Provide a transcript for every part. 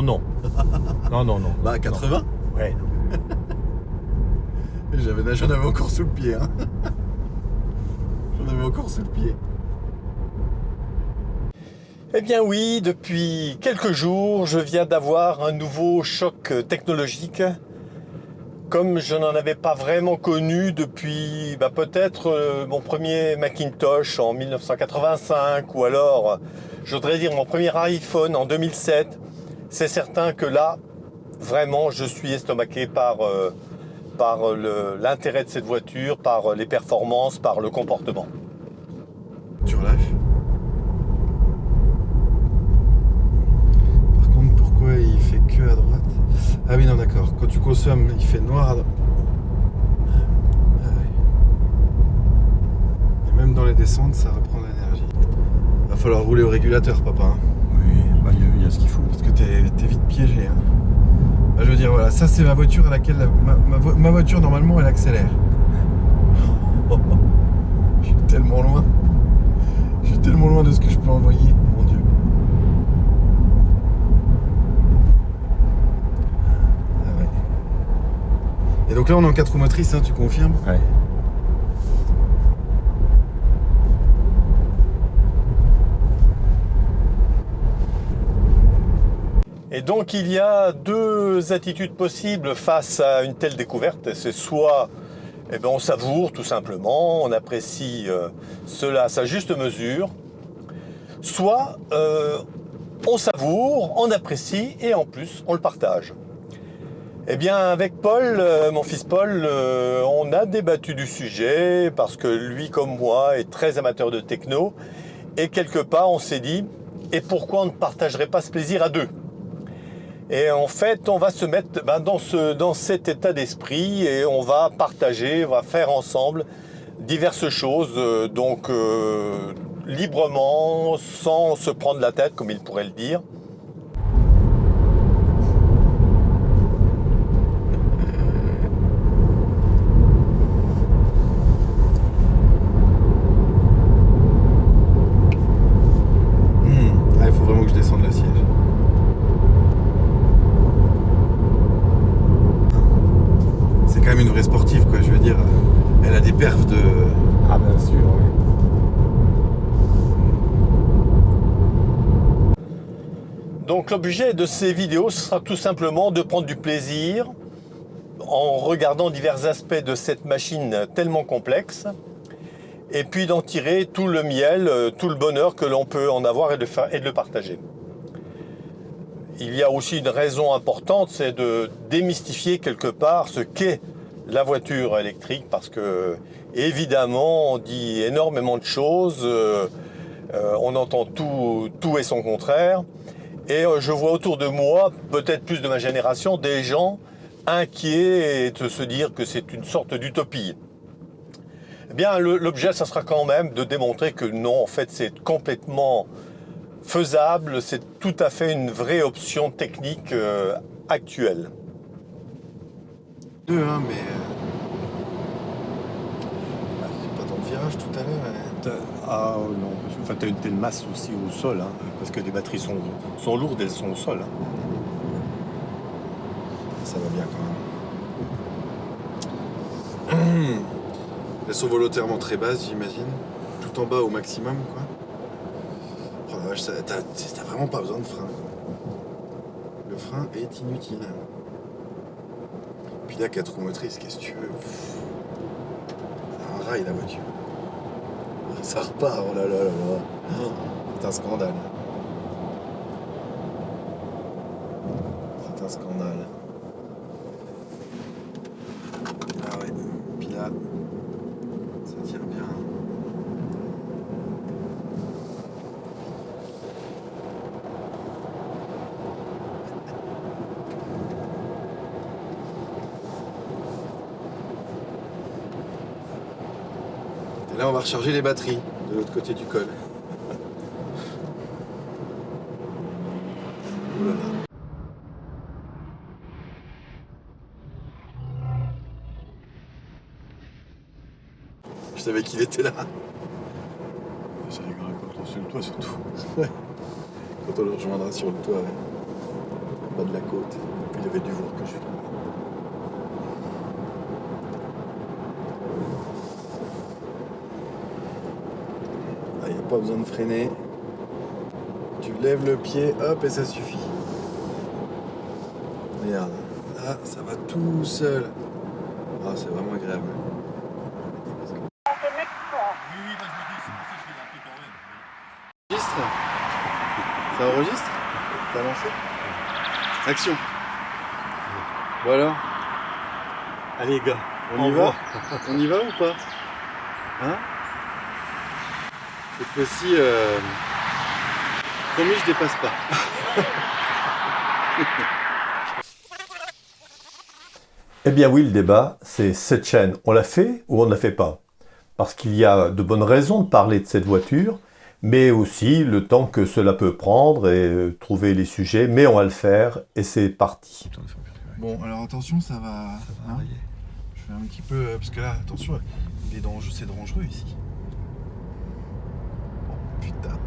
non, non. Non, non, non. Bah, 80 non. Ouais. J'en avais encore sous le pied. Hein. J'en avais encore sous le pied. Eh bien oui, depuis quelques jours, je viens d'avoir un nouveau choc technologique, comme je n'en avais pas vraiment connu depuis peut-être mon premier Macintosh en 1985, ou alors, je voudrais dire, mon premier iPhone en 2007. C'est certain que là, vraiment, je suis estomaqué par l'intérêt de cette voiture, par les performances, par le comportement. Tu relâches. Par contre, pourquoi il fait que à droite? Ah oui, non, d'accord. Quand tu consommes, il fait noir à droite. Ah oui. Et même dans les descentes, ça reprend de l'énergie. Va falloir rouler au régulateur, papa. Hein. Oui, il y a ce qu'il faut. Parce que t'es vite piégé. Hein. Bah, je veux dire, voilà, ça c'est ma voiture à laquelle ma voiture normalement elle accélère. Je suis tellement loin. Je suis tellement loin de ce que je peux envoyer, mon Dieu. Ah ouais. Et donc là on est en 4 roues motrices, hein, tu confirmes? Ouais. Et donc il y a deux attitudes possibles face à une telle découverte. C'est soit on savoure tout simplement, on apprécie cela à sa juste mesure, soit on savoure, on apprécie et en plus on le partage. Eh bien avec Paul, mon fils Paul, on a débattu du sujet parce que lui comme moi est très amateur de techno et quelque part on s'est dit et pourquoi on ne partagerait pas ce plaisir à deux ? Et en fait, on va se mettre dans cet état d'esprit et on va partager, on va faire ensemble diverses choses, librement, sans se prendre la tête, comme il pourrait le dire. Ah, il faut vraiment que je descende le siège. C'est quand même une vraie sportive, quoi. Je veux dire, elle a des perfs de. Ah bien sûr, oui. Donc l'objet de ces vidéos sera tout simplement de prendre du plaisir en regardant divers aspects de cette machine tellement complexe et puis d'en tirer tout le miel, tout le bonheur que l'on peut en avoir et de le partager. Il y a aussi une raison importante, c'est de démystifier quelque part ce qu'est la voiture électrique parce que évidemment on dit énormément de choses, on entend tout et son contraire et je vois autour de moi, peut-être plus de ma génération, des gens inquiets et de se dire que c'est une sorte d'utopie. Eh bien l'objet ça sera quand même de démontrer que non, en fait c'est complètement faisable, c'est tout à fait une vraie option technique actuelle. Deux, hein, mais. J'ai pas tant de virage tout à l'heure. Ah non, enfin, tu as une telle masse aussi au sol, hein, parce que les batteries sont lourdes, elles sont au sol. Hein. Ça va bien quand même. Elles sont volontairement très basses, j'imagine. Tout en bas au maximum, quoi. Oh la vache, t'as vraiment pas besoin de frein, quoi. Le frein est inutile. Puis là, 4 roues motrices, qu'est-ce que tu veux? C'est un rail, la voiture. Ça repart, oh là là là là. C'est un scandale. C'est un scandale. Ah ouais. Puis là, ça tire bien. Et là, on va recharger les batteries de l'autre côté du col. Oh là là. Je savais qu'il était là. Ça rigole quand on est sur le toit surtout. Ouais. Quand on le rejoindra sur le toit, ouais. bas de la côte. Il avait dû voir que j'ai. Il n'y a pas besoin de freiner. Tu lèves le pied, hop, et ça suffit. Regarde, là, ça va tout seul. Ah, c'est vraiment agréable. Enregistre. Ça enregistre? T'as lancé? Action. Bon alors, Allez, gars, on y va? On y va ou pas? Hein? Cette fois-ci, promis, je dépasse pas. Eh bien oui, le débat, c'est cette chaîne, on la fait ou on ne la fait pas? Parce qu'il y a de bonnes raisons de parler de cette voiture, mais aussi le temps que cela peut prendre et trouver les sujets, mais on va le faire et c'est parti. Bon, alors attention, ça va. Hein, je fais un petit peu. Parce que là, attention, il est dangereux, c'est dangereux ici. Oh putain.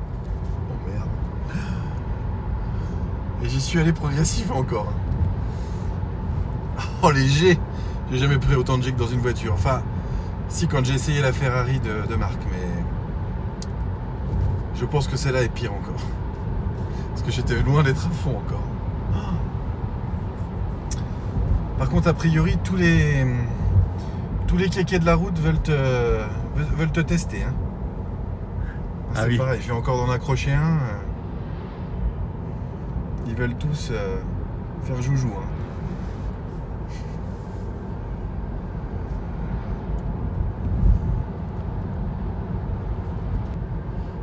Oh merde. Et j'y suis allé progressivement encore. Oh les G. J'ai jamais pris autant de G que dans une voiture. Enfin, si, quand j'ai essayé la Ferrari de marque, mais. Je pense que celle-là est pire encore. Parce que j'étais loin d'être à fond encore. Par contre, a priori, tous les kékés de la route veulent te tester. Hein. Ah c'est oui. pareil, je vais encore en accrocher un. Ils veulent tous faire joujou. Hein.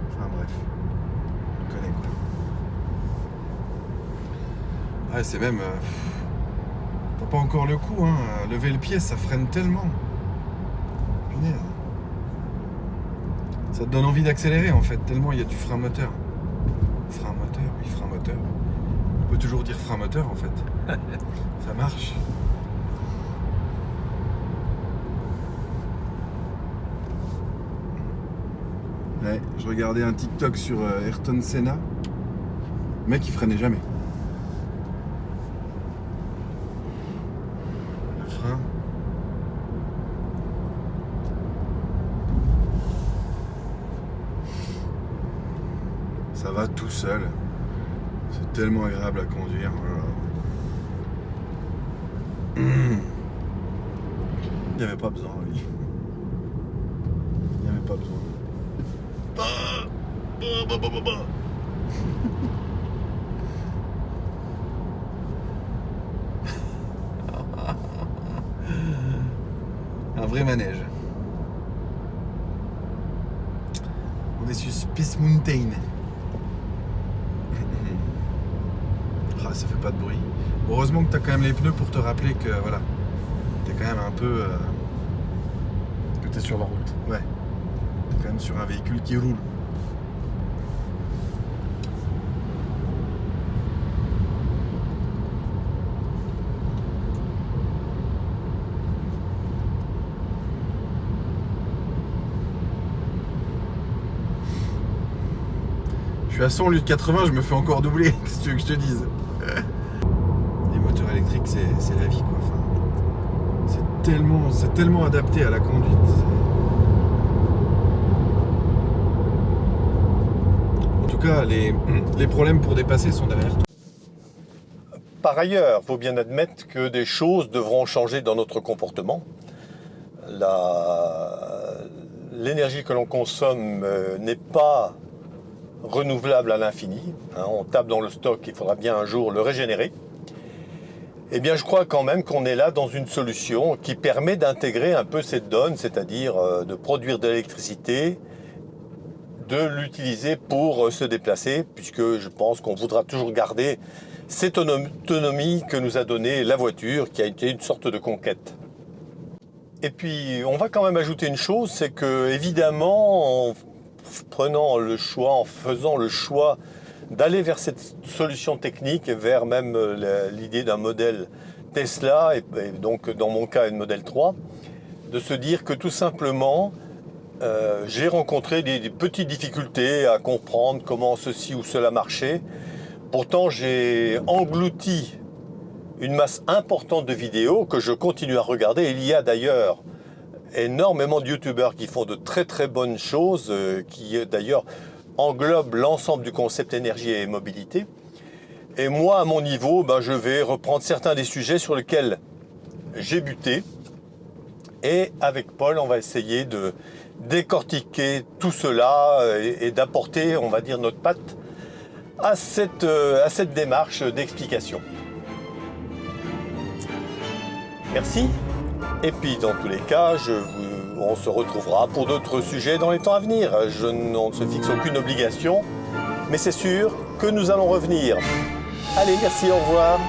Enfin bref, on connaît quoi. Ouais, c'est même... T'as pas encore le coup, hein. Lever le pied, ça freine tellement. Punaise. Ça te donne envie d'accélérer en fait, tellement il y a du frein moteur. Frein moteur, oui, frein moteur. On peut toujours dire frein moteur en fait. Ça marche. Ouais, je regardais un TikTok sur Ayrton Senna. Le mec il freinait jamais. Le frein. Ça va tout seul. C'est tellement agréable à conduire. Il n'y avait pas besoin, oui. Il n'y avait pas besoin. Un vrai manège. On est sur Space Mountain. Ah, ça fait pas de bruit. Heureusement que tu as quand même les pneus pour te rappeler que voilà, tu es quand même un peu. Que tu es sur la route. Ouais. Tu es quand même sur un véhicule qui roule. Je suis à 100 au lieu de 80, je me fais encore doubler. Qu'est-ce que tu veux que je te dise? Les moteurs électriques, c'est la vie, quoi. Enfin, c'est tellement adapté à la conduite. En tout cas, les problèmes pour dépasser sont derrière toi. Par ailleurs, il faut bien admettre que des choses devront changer dans notre comportement. L'énergie que l'on consomme n'est pas renouvelable à l'infini. Hein, on tape dans le stock, il faudra bien un jour le régénérer. Eh bien, je crois quand même qu'on est là dans une solution qui permet d'intégrer un peu cette donne, c'est-à-dire de produire de l'électricité, de l'utiliser pour se déplacer, puisque je pense qu'on voudra toujours garder cette autonomie que nous a donnée la voiture, qui a été une sorte de conquête. Et puis, on va quand même ajouter une chose, c'est que, évidemment, en faisant le choix d'aller vers cette solution technique, vers même l'idée d'un modèle Tesla, et donc dans mon cas, une modèle 3, de se dire que tout simplement, j'ai rencontré des petites difficultés à comprendre comment ceci ou cela marchait, Pourtant, j'ai englouti une masse importante de vidéos que je continue à regarder. Il y a d'ailleurs énormément de youtubeurs qui font de très très bonnes choses, qui d'ailleurs englobent l'ensemble du concept énergie et mobilité. Et moi, à mon niveau, je vais reprendre certains des sujets sur lesquels j'ai buté. Et avec Paul, on va essayer de décortiquer tout cela et d'apporter, on va dire, notre patte à cette démarche d'explication. Merci. Et puis, dans tous les cas, on se retrouvera pour d'autres sujets dans les temps à venir. On ne se fixe aucune obligation, mais c'est sûr que nous allons revenir. Allez, merci, au revoir.